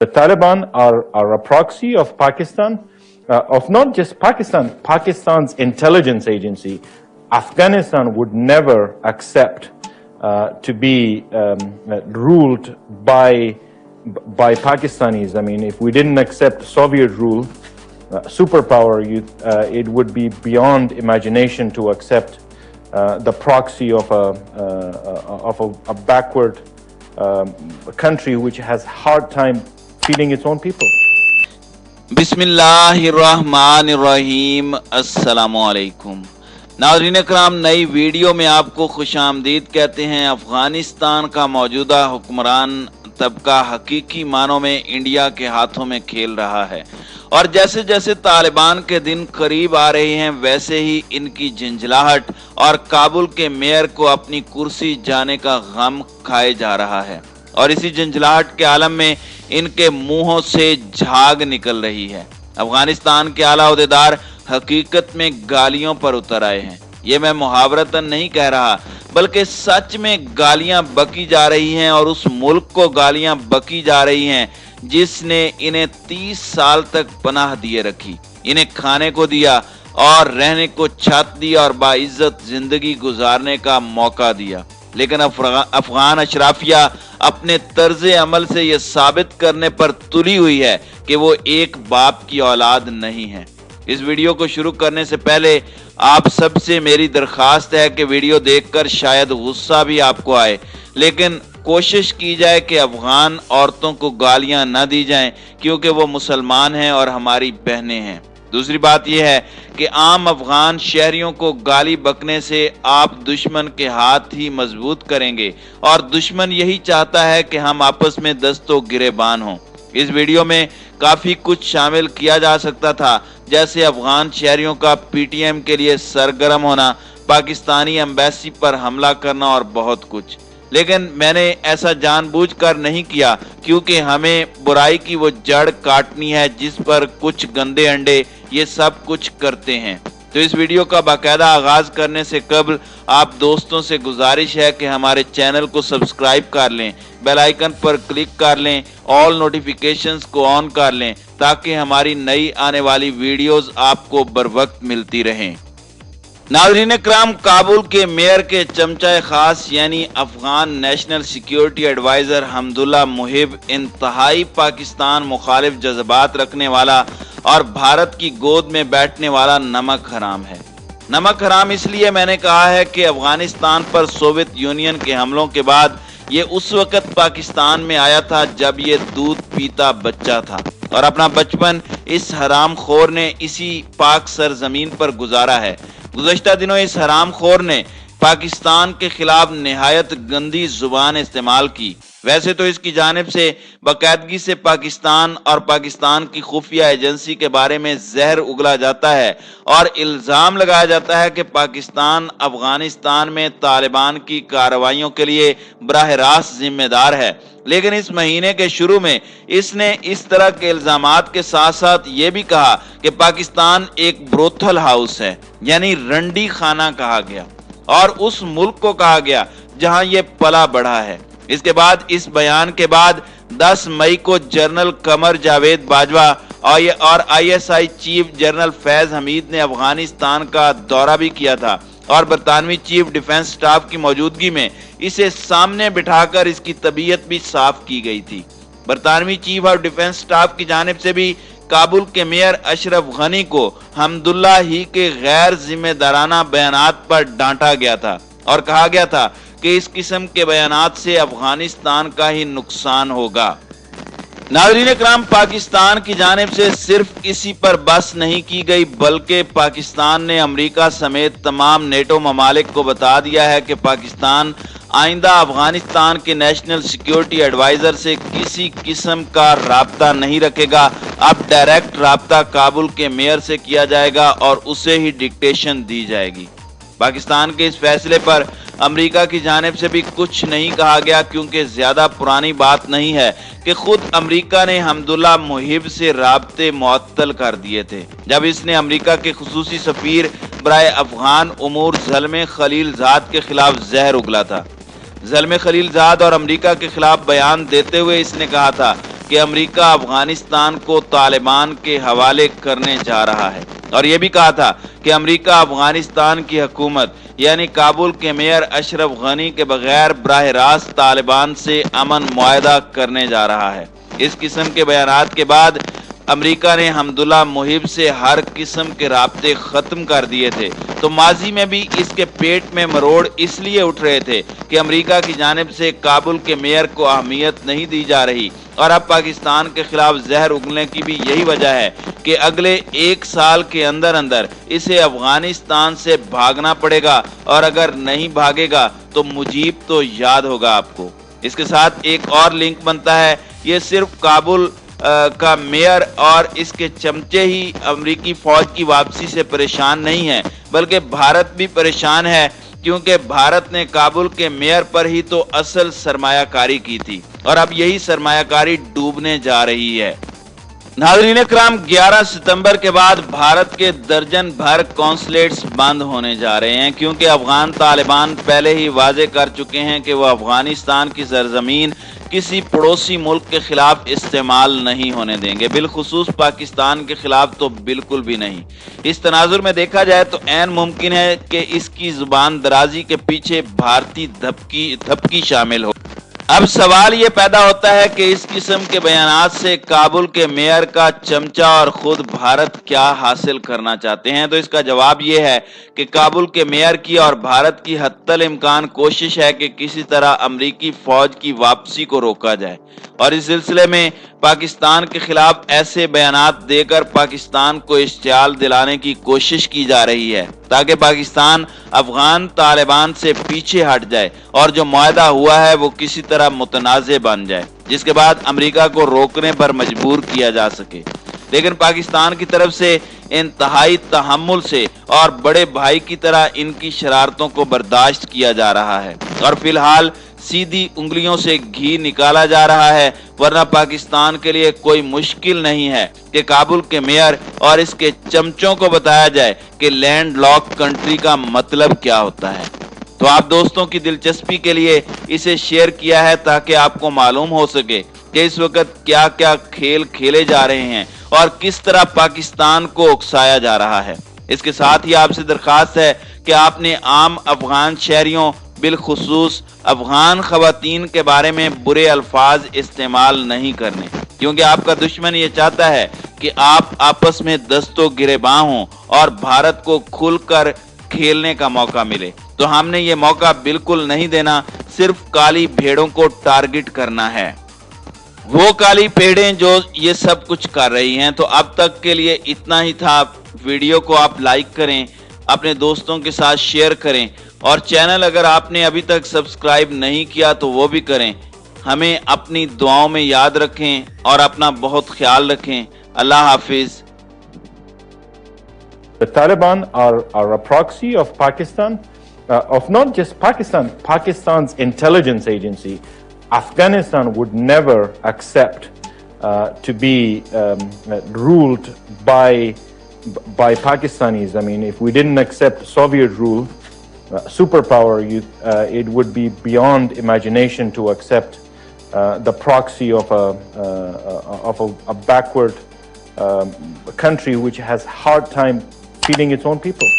The Taliban are a proxy of Pakistan, of not just Pakistan, Pakistan's intelligence agency. Afghanistan would never accept to be ruled by Pakistanis. I mean, if we didn't accept Soviet rule, superpower, it would be beyond imagination to accept the proxy of a backward country which has hard time feeding its own people. बिस्मिल्लाहिर्रहमानिर्रहीम अस्सलामुअलैकुम। नाज़रीन इकराम, नई video में आपको खुश आमदीद कहते हैं। अफ़गानिस्तान का मौजूदा हुक्मरान तबका हकीकी मानों में इंडिया के हाथों में खेल रहा है और जैसे जैसे तालिबान के दिन करीब आ रहे हैं वैसे ही इनकी झंझलाहट और काबुल के मेयर को अपनी कुर्सी जाने का गम खाए जा रहा है और इसी झंझलाहट के आलम में इनके मुंहों से झाग निकल रही है। अफगानिस्तान के आला ओहदेदार हकीकत में गालियों पर उतर आए हैं। ये मैं मुहावरतन नहीं कह रहा, बल्कि सच में गालियां बकी जा रही हैं और उस मुल्क को गालियां बकी जा रही हैं जिसने इन्हें 30 साल तक पनाह दिए रखी, इन्हें खाने को दिया और रहने को छत दी और बाइज्जत जिंदगी गुजारने का मौका दिया। लेकिन अफगान अशराफिया अपने तर्ज अमल से यह साबित करने पर तुली हुई है कि वो एक बाप की औलाद नहीं है। इस वीडियो को शुरू करने से पहले आप सबसे मेरी दरखास्त है कि वीडियो देखकर शायद गुस्सा भी आपको आए, लेकिन कोशिश की जाए कि अफगान औरतों को गालियां न दी जाएं क्योंकि वो मुसलमान हैं और हमारी बहनें हैं। दूसरी बात यह है कि आम अफगान शहरियों को गाली बकने से आप दुश्मन के हाथ ही मजबूत करेंगे और दुश्मन यही चाहता है कि हम आपस में दस्तों गिरेबान हों। इस वीडियो में काफी कुछ शामिल किया जा सकता था, जैसे अफगान शहरियों का पीटीएम के लिए सरगर्म होना, पाकिस्तानी एम्बेसी पर हमला करना और बहुत कुछ। लेकिन मैंने ऐसा जानबूझकर नहीं किया क्योंकि हमें बुराई की वो जड़ काटनी है जिस पर कुछ गंदे अंडे ये सब कुछ करते हैं। तो इस वीडियो का बाकायदा आगाज करने से कबल आप दोस्तों से गुजारिश है कि हमारे चैनल को सब्सक्राइब कर लें, बेल आइकन पर क्लिक कर लें, ऑल नोटिफिकेशंस को ऑन कर लें ताकि हमारी नई आने वाली वीडियोस आपको बर वक्त मिलती रहें। नाज़रीन इकराम, काबुल के मेयर के चमचा खास यानी Afghan national security adviser Hamdullah Mohib इंतहाई पाकिस्तान मुखालिफ जज्बात रखने वाला और भारत की गोद में बैठने वाला नमक हराम है। नमक हराम इसलिए मैंने कहा है कि अफगानिस्तान पर सोवियत यूनियन के हमलों के बाद ये उस वक्त पाकिस्तान में आया था जब ये दूध पीता बच्चा था और अपना बचपन इस हराम खोर ने इसी पाक सरजमीन पर गुजारा है। गुज़श्ता दिनों इस हराम खोर ने पाकिस्तान के खिलाफ निहायत गंदी जुबान इस्तेमाल की। वैसे तो इसकी जानिब से बाकायदगी से पाकिस्तान और पाकिस्तान की खुफिया एजेंसी के बारे में जहर उगला जाता है और इल्ज़ाम लगाया जाता है कि पाकिस्तान अफगानिस्तान में तालिबान की कार्रवाइयों के लिए बराह रास्त जिम्मेदार है। लेकिन इस महीने के शुरू में इसने इस तरह के इल्जामात के साथ साथ ये भी कहा कि पाकिस्तान एक ब्रोथल हाउस है, यानी रंडी खाना कहा गया और उस मुल्क को कहा गया जहां ये पला बढ़ा है। इसके बाद इस बयान के बाद 10 मई को जनरल कमर जावेद बाजवा और ISI chief general Faiz Hamid ने अफगानिस्तान का दौरा भी किया था और बरतानवी चीफ डिफेंस स्टाफ की मौजूदगी में इसे सामने बिठाकर इसकी तबीयत भी साफ की गई थी। बरतानवी चीफ ऑफ डिफेंस स्टाफ की जानिब से भी काबुल के मेयर अशरफ गनी को हमदुल्ला ही के गैर जिम्मेदाराना बयानात पर डांटा गया था और कहा गया था कि इस किस्म के बयानात से अफगानिस्तान का ही नुकसान होगा। नाज़रीन इकराम, पाकिस्तान की जानिब से सिर्फ इसी पर बस नहीं की गई बल्कि पाकिस्तान ने अमेरिका समेत तमाम नेटो ममालिक को बता दिया है कि पाकिस्तान आइंदा अफगानिस्तान के नेशनल सिक्योरिटी एडवाइजर से किसी किस्म का राब्ता नहीं रखेगा। अब डायरेक्ट राब्ता काबुल के मेयर से किया जाएगा और उसे ही डिक्टेशन दी जाएगी। पाकिस्तान के इस फैसले पर अमेरिका की जानिब से भी कुछ नहीं कहा गया क्योंकि ज्यादा पुरानी बात नहीं है कि खुद अमेरिका ने हमदुल्ला मुहिब से राब्ते मुअत्तल कर दिए थे जब इसने अमेरिका के खुसूसी सफीर बराए अफगान उमूर ज़ल्मे खलीलजाद के खिलाफ जहर उगला था। ज़ल्मे खलीलजाद और अमेरिका के खिलाफ बयान देते हुए इसने कहा था کہ امریکہ افغانستان کو طالبان کے حوالے کرنے جا رہا ہے، اور یہ بھی کہا تھا کہ امریکہ افغانستان کی حکومت یعنی کابل کے میئر اشرف غنی کے بغیر براہ راست طالبان سے امن معاہدہ کرنے جا رہا ہے۔ اس قسم کے بیانات کے بعد امریکہ نے حمداللہ محب سے ہر قسم کے رابطے ختم کر دیے تھے، تو ماضی میں بھی اس کے پیٹ میں مروڑ اس لیے اٹھ رہے تھے کہ امریکہ کی جانب سے کابل کے میئر کو اہمیت نہیں دی جا رہی، اور اب پاکستان کے خلاف زہر اگلنے کی بھی یہی وجہ ہے کہ اگلے 1 سال کے اندر اسے افغانستان سے بھاگنا پڑے گا، اور اگر نہیں بھاگے گا تو مجیب تو یاد ہوگا آپ کو۔ اس کے ساتھ ایک اور لنک بنتا ہے، یہ صرف کابل کا میئر اور اس کے چمچے ہی امریکی فوج کی واپسی سے پریشان نہیں ہے، بلکہ بھارت بھی پریشان ہے، کیونکہ بھارت نے کابل کے میئر پر ہی تو اصل سرمایہ کاری کی تھی، اور اب یہی سرمایہ کاری ڈوبنے جا رہی ہے۔ ناظرین اکرام، 11 ستمبر کے بعد بھارت کے درجن بھر قونصلیٹس بند ہونے جا رہے ہیں، کیونکہ افغان طالبان پہلے ہی واضح کر چکے ہیں کہ وہ افغانستان کی سرزمین کسی پڑوسی ملک کے خلاف استعمال نہیں ہونے دیں گے، بالخصوص پاکستان کے خلاف تو بالکل بھی نہیں۔ اس تناظر میں دیکھا جائے تو عین ممکن ہے کہ اس کی زبان درازی کے پیچھے بھارتی دھپکی شامل ہو۔ اب سوال یہ پیدا ہوتا ہے کہ اس قسم کے بیانات سے کابل کے میئر کا چمچہ اور خود بھارت کیا حاصل کرنا چاہتے ہیں؟ تو اس کا جواب یہ ہے کہ کابل کے میئر کی اور بھارت کی حتی الامکان کوشش ہے کہ کسی طرح امریکی فوج کی واپسی کو روکا جائے، اور اس سلسلے میں پاکستان کے خلاف ایسے بیانات دے کر پاکستان کو اشتعال دلانے کی کوشش کی جا رہی ہے، تاکہ پاکستان افغان طالبان سے پیچھے ہٹ جائے اور جو معاہدہ ہوا ہے وہ کسی طرح متنازع بن جائے، جس کے بعد امریکہ کو روکنے پر مجبور کیا جا سکے۔ لیکن پاکستان کی طرف سے انتہائی تحمل سے اور بڑے بھائی کی طرح ان کی شرارتوں کو برداشت کیا جا رہا ہے، اور فی الحال سیدھی انگلیوں سے گھی نکالا جا رہا ہے، ورنہ پاکستان کے لیے کوئی مشکل نہیں ہے کہ کابل کے میئر اور اس کے چمچوں کو بتایا جائے کہ لینڈ لاک کنٹری کا مطلب کیا ہوتا ہے۔ تو آپ دوستوں کی دلچسپی کے لیے اسے شیئر کیا ہے تاکہ آپ کو معلوم ہو سکے کہ اس وقت کیا کیا کھیل کھیلے جا رہے ہیں اور کس طرح پاکستان کو اکسایا جا رہا ہے۔ اس کے ساتھ ہی آپ سے درخواست ہے کہ آپ نے عام افغان شہریوں بالخصوص افغان خواتین کے بارے میں برے الفاظ استعمال نہیں کرنے، کیونکہ آپ کا دشمن یہ چاہتا ہے کہ آپ آپس میں دست و گریباں ہوں اور بھارت کو کھل کر کھیلنے کا موقع ملے۔ تو ہم نے یہ موقع بالکل نہیں دینا، صرف کالی بھیڑوں کو ٹارگٹ کرنا ہے، وہ کالی بھیڑیں جو یہ سب کچھ کر رہی ہیں۔ تو اب تک کے لیے اتنا ہی تھا۔ ویڈیو کو آپ لائک کریں، اپنے دوستوں کے ساتھ شیئر کریں، اور چینل اگر آپ نے ابھی تک سبسکرائب نہیں کیا تو وہ بھی کریں۔ ہمیں اپنی دعاؤں میں یاد رکھیں اور اپنا بہت خیال رکھیں۔ اللہ حافظ۔ The Taliban are a proxy of Pakistan, of not just Pakistan, Pakistan's intelligence agency. Afghanistan would never accept to be ruled by Pakistanis. I mean, if we didn't accept Soviet rule, superpower, it would be beyond imagination to accept the proxy of a backward country which has hard time feeding its own people.